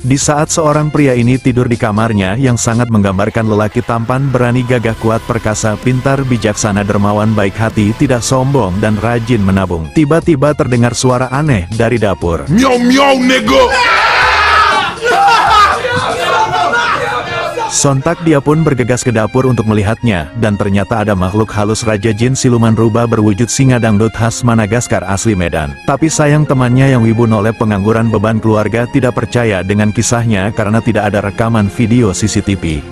Di saat seorang pria ini tidur di kamarnya yang sangat menggambarkan lelaki tampan, berani, gagah, kuat, perkasa, pintar, bijaksana, dermawan, baik hati, tidak sombong, dan rajin menabung. Tiba-tiba terdengar suara aneh dari dapur. Meow meow nigga. Sontak dia pun bergegas ke dapur untuk melihatnya, dan ternyata ada makhluk halus Raja Jin siluman rubah berwujud singa dangdut khas Madagaskar asli Medan. Tapi sayang temannya yang wibu nolep pengangguran beban keluarga tidak percaya dengan kisahnya karena tidak ada rekaman video CCTV.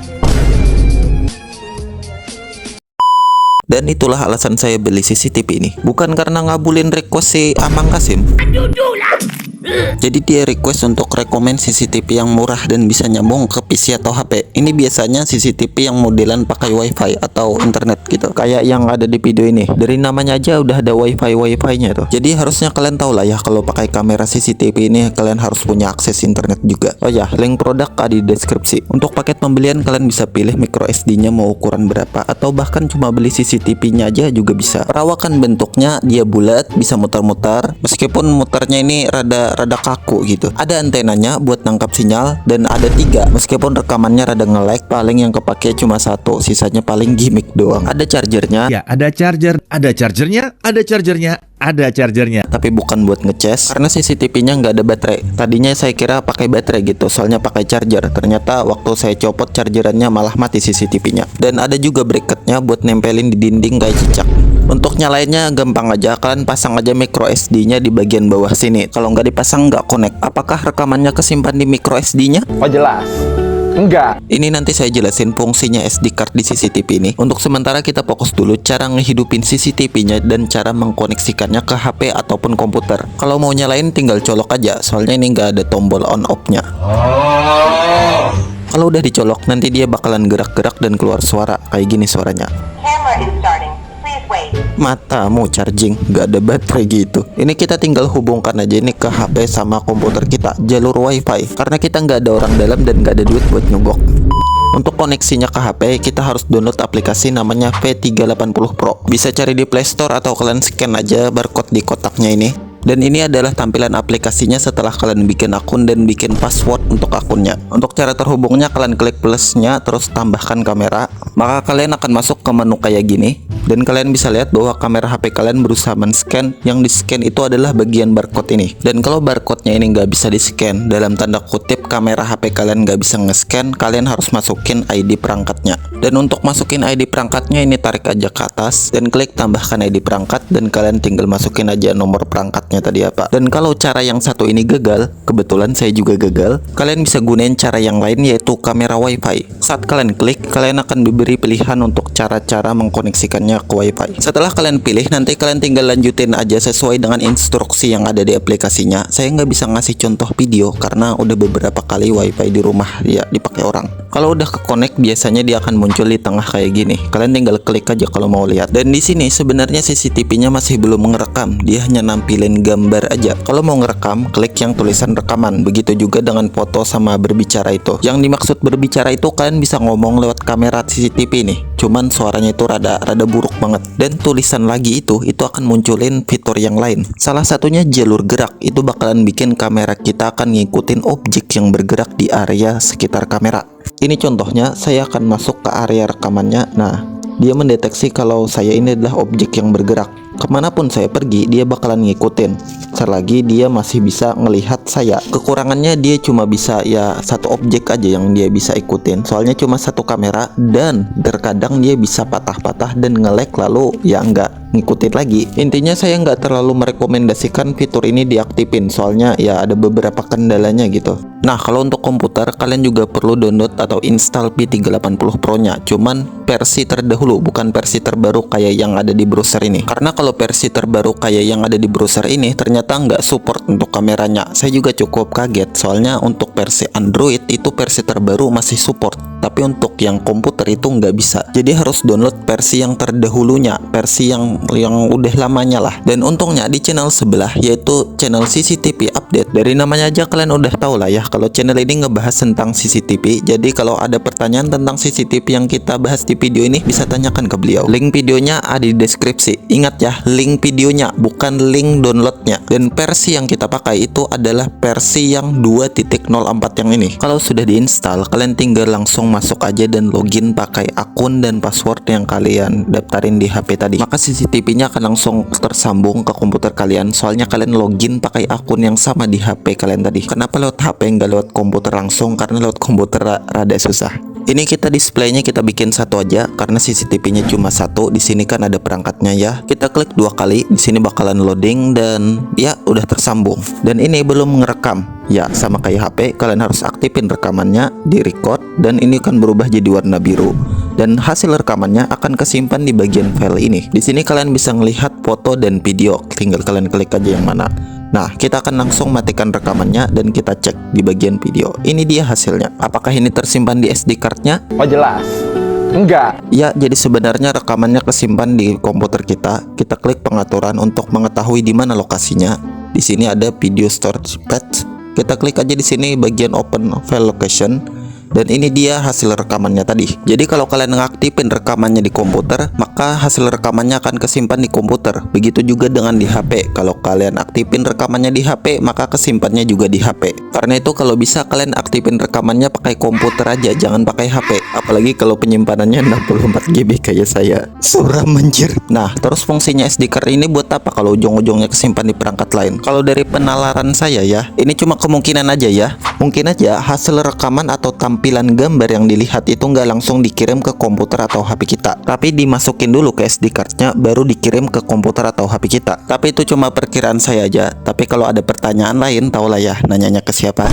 Dan itulah alasan saya beli CCTV ini. Bukan karena ngabulin request si Amang Kasim. Jadi dia request untuk rekomend CCTV yang murah dan bisa nyambung ke PC atau HP. Ini biasanya CCTV yang modelan pakai wifi atau internet gitu. Kayak yang ada di video ini. Dari namanya aja udah ada wifi-nya tuh. Jadi harusnya kalian tahu lah ya, kalau pakai kamera CCTV ini kalian harus punya akses internet juga. Oh ya, link produk ada di deskripsi. Untuk paket pembelian kalian bisa pilih micro SD-nya mau ukuran berapa, atau bahkan cuma beli CCTV-nya aja juga bisa. Perawakan bentuknya dia bulat, bisa muter-muter. Meskipun muternya ini rada kaku gitu. Ada antenanya buat nangkap sinyal dan ada 3. Meskipun rekamannya rada nge-lag, paling yang kepake cuma 1, sisanya paling gimmick doang. Ada chargernya. Ya, ada chargernya. Tapi bukan buat ngecas karena CCTV-nya nggak ada baterai. Tadinya saya kira pakai baterai gitu, soalnya pakai charger. Ternyata waktu saya copot chargerannya malah mati CCTV-nya. Dan ada juga bracketnya buat nempelin di dinding kayak cicak. Untuk nyalainnya gampang aja, kalian pasang aja micro SD-nya di bagian bawah sini. Kalau nggak dipasang nggak connect. Apakah rekamannya kesimpan di micro SD-nya? Oh jelas. Enggak. Ini nanti saya jelasin fungsinya SD card di CCTV ini. Untuk sementara kita fokus dulu cara ngehidupin CCTV-nya dan cara mengkoneksikannya ke HP ataupun komputer. Kalau mau nyalain tinggal colok aja, soalnya ini nggak ada tombol on off-nya. Kalau udah dicolok nanti dia bakalan gerak-gerak dan keluar suara. Kayak gini suaranya. Matamu charging, gak ada baterai gitu. Ini kita tinggal hubungkan aja ini ke HP sama komputer kita, jalur wifi. Karena kita nggak ada orang dalam dan nggak ada duit buat nyogok. Untuk koneksinya ke HP, kita harus download aplikasi namanya V380 Pro. Bisa cari di Play Store atau kalian scan aja barcode di kotaknya ini. Dan ini adalah tampilan aplikasinya setelah kalian bikin akun dan bikin password untuk akunnya. Untuk cara terhubungnya, kalian klik plusnya, terus tambahkan kamera. Maka kalian akan masuk ke menu kayak gini. Dan kalian bisa lihat bahwa kamera HP kalian berusaha men-scan. Yang di-scan itu adalah bagian barcode ini. Dan kalau barcode-nya ini nggak bisa di-scan, dalam tanda kutip kamera HP kalian nggak bisa nge-scan, kalian harus masukin ID perangkatnya. Dan untuk masukin ID perangkatnya ini tarik aja ke atas dan klik tambahkan ID perangkat, dan kalian tinggal masukin aja nomor perangkatnya tadi apa. Dan kalau cara yang satu ini gagal, kebetulan saya juga gagal, kalian bisa gunain cara yang lain yaitu kamera wifi. Saat kalian klik, kalian akan diberi pilihan untuk cara-cara mengkoneksikannya ke wifi. Setelah kalian pilih, nanti kalian tinggal lanjutin aja sesuai dengan instruksi yang ada di aplikasinya. Saya nggak bisa ngasih contoh video karena udah beberapa kali wifi di rumah ya dipakai orang. Kalau udah ke connect, biasanya dia akan muncul di tengah kayak gini. Kalian tinggal klik aja kalau mau lihat. Dan di sini sebenarnya CCTV-nya masih belum ngerekam, dia hanya nampilin gambar aja. Kalau mau ngerekam, klik yang tulisan rekaman. Begitu juga dengan foto sama berbicara itu. Yang dimaksud berbicara itu kalian bisa ngomong lewat kamera CCTV nih. Cuman suaranya itu rada buruk banget. Dan tulisan lagi itu akan munculin fitur yang lain. Salah satunya jalur gerak. Itu bakalan bikin kamera kita akan ngikutin objek yang bergerak di area sekitar kamera. Ini contohnya, saya akan masuk ke area rekamannya. Nah, dia mendeteksi kalau saya ini adalah objek yang bergerak. Kemanapun saya pergi, dia bakalan ngikutin. Selagi dia masih bisa ngelihat saya. Kekurangannya dia cuma bisa ya satu objek aja yang dia bisa ikutin. Soalnya cuma satu kamera dan terkadang dia bisa patah-patah dan nge-lag lalu ya nggak ngikutin lagi. Intinya saya nggak terlalu merekomendasikan fitur ini diaktifin. Soalnya ya ada beberapa kendalanya gitu. Nah, kalau untuk komputer kalian juga perlu download atau install V380 Pro-nya. Cuman versi terdahulu, bukan versi terbaru kayak yang ada di browser ini. Karena kalau versi terbaru kayak yang ada di browser ini ternyata nggak support untuk kameranya. Saya juga cukup kaget, soalnya untuk versi Android itu versi terbaru masih support, tapi untuk yang komputer itu nggak bisa. Jadi harus download versi yang terdahulunya, versi yang udah lamanya lah. Dan untungnya di channel sebelah, yaitu channel CCTV Update, dari namanya aja kalian udah tahu lah ya, kalau channel ini ngebahas tentang CCTV, jadi kalau ada pertanyaan tentang CCTV yang kita bahas di video ini bisa tanyakan ke beliau. Link videonya ada di deskripsi. Ingat ya, link videonya bukan link downloadnya. Dan versi yang kita pakai itu adalah versi yang 2.04 yang ini. Kalau sudah diinstal, kalian tinggal langsung masuk aja dan login pakai akun dan password yang kalian daftarin di HP tadi. Maka CCTV-nya akan langsung tersambung ke komputer kalian. Soalnya kalian login pakai akun yang sama di HP kalian tadi. Kenapa lewat HP nggak lewat komputer langsung? Karena lewat komputer rada susah. Ini kita displaynya kita bikin satu aja karena CCTV-nya cuma satu. Di sini kan ada perangkatnya ya. Kita klik 2 kali. Di sini bakalan loading dan ya udah tersambung. Dan ini belum ngerekam. Ya, sama kayak HP, kalian harus aktifin rekamannya, di record, dan ini akan berubah jadi warna biru. Dan hasil rekamannya akan kesimpan di bagian file ini. Di sini kalian bisa melihat foto dan video, tinggal kalian klik aja yang mana. Nah, kita akan langsung matikan rekamannya dan kita cek di bagian video. Ini dia hasilnya. Apakah ini tersimpan di SD card-nya? Oh jelas. Enggak. Ya, jadi sebenarnya rekamannya kesimpan di komputer kita. Kita klik pengaturan untuk mengetahui di mana lokasinya. Di sini ada video storage path. Kita klik aja di sini bagian open file location. Dan ini dia hasil rekamannya tadi. Jadi kalau kalian ngaktifin rekamannya di komputer, maka hasil rekamannya akan kesimpan di komputer. Begitu juga dengan di HP. Kalau kalian aktifin rekamannya di HP, maka kesimpannya juga di HP. Karena itu kalau bisa kalian aktifin rekamannya pakai komputer aja, jangan pakai HP. Apalagi kalau penyimpanannya 64 GB kayak saya. Suram anjir. Nah, terus fungsinya SD card ini buat apa kalau ujung-ujungnya kesimpan di perangkat lain? Kalau dari penalaran saya ya, ini cuma kemungkinan aja ya. Mungkin aja hasil rekaman atau tampilan gambar yang dilihat itu nggak langsung dikirim ke komputer atau HP kita, tapi dimasukin dulu ke SD card-nya baru dikirim ke komputer atau HP kita. Tapi itu cuma perkiraan saya aja. Tapi kalau ada pertanyaan lain, taulah ya nanyanya ke siapa.